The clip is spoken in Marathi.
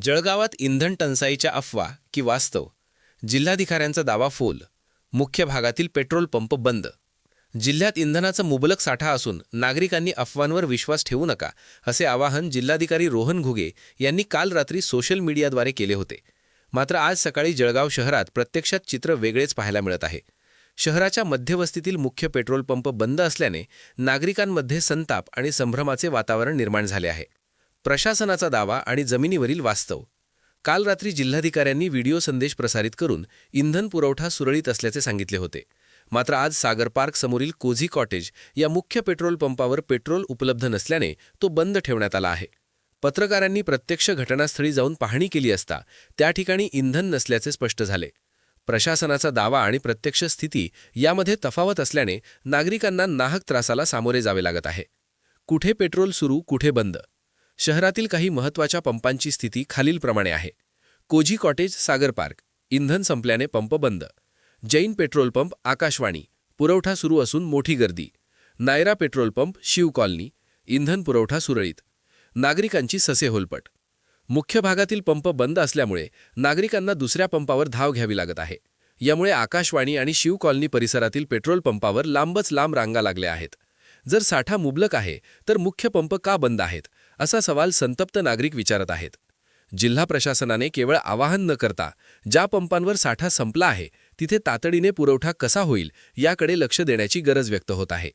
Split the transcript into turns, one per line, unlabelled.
जळगावात इंधन टंचाईच्या अफवा की वास्तव? जिल्हाधिकाऱ्यांचा दावा फोल. मुख्य भागातील पेट्रोल पंप बंद. जिल्ह्यात इंधनाचा मुबलक साठा असून नागरिकांनी अफवांवर विश्वास ठेवू नका, असे आवाहन जिल्हाधिकारी रोहन घुगे यांनी काल रात्री सोशल मीडियाद्वारे केले होते. मात्र आज सकाळी जळगाव शहरात प्रत्यक्षात चित्र वेगळेच पाहायला मिळत आहे. शहराच्या मध्यवस्तीतील मुख्य पेट्रोल पंप बंद असल्याने नागरिकांमध्ये संताप आणि संभ्रमाचे वातावरण निर्माण झाले आहे. प्रशासनाचा दावा आणि जमिनीवरील वास्तव. काल रात्री जिल्हाधिकाऱ्यांनी व्हिडिओ संदेश प्रसारित करून इंधन पुरवठा सुरळीत असल्याचे सांगितले होते. मात्र आज सागर पार्क समोरील कोझी कॉटेज या मुख्य पेट्रोल पंपावर पेट्रोल उपलब्ध नसल्याने तो बंद ठेवण्यात आला आहे. पत्रकारांनी प्रत्यक्ष घटनास्थळी जाऊन पाहणी केली असता त्या ठिकाणी इंधन नसल्याचे स्पष्ट झाले. प्रशासनाचा दावा आणि प्रत्यक्ष स्थिती यामध्ये तफावत असल्याने नागरिकांना नाहक त्रासाला सामोरे जावे लागत आहे. कुठे पेट्रोल सुरू, कुठे बंद? शहरातील काही महत्त्वाच्या पंपांची स्थिती खालीलप्रमाणे आहे. कोझी कॉटेज, सागर पार्क, इंधन संपल्याने पंप बंद. जैन पेट्रोल पंप, आकाशवाणी, पुरवठा सुरू असून मोठी गर्दी. Nayara petrol pump, Shiv colony, इंधन पुरवठा सुरळीत. नागरिकांची ससेहोलपट. मुख्य भागातील पंप बंद असल्यामुळे नागरिकांना दुसऱ्या पंपावर धाव घ्यावी लागत आहे. यामुळे आकाशवाणी आणि शिव कॉलनी परिसरातील पेट्रोल पंपावर लांबच लांब रांगा लागल्या आहेत. जर साठा मुबलक आहे तर मुख्य पंप का बंद आहेत, असा सवाल संतप्त नागरिक विचारत आहेत. जिल्हा प्रशासनाने केवळ आवाहन न करता ज्या पंपांवर साठा संपला आहे तिथे तातडीने पुरवठा कसा होईल याकडे लक्ष देण्याची गरज व्यक्त होत आहे.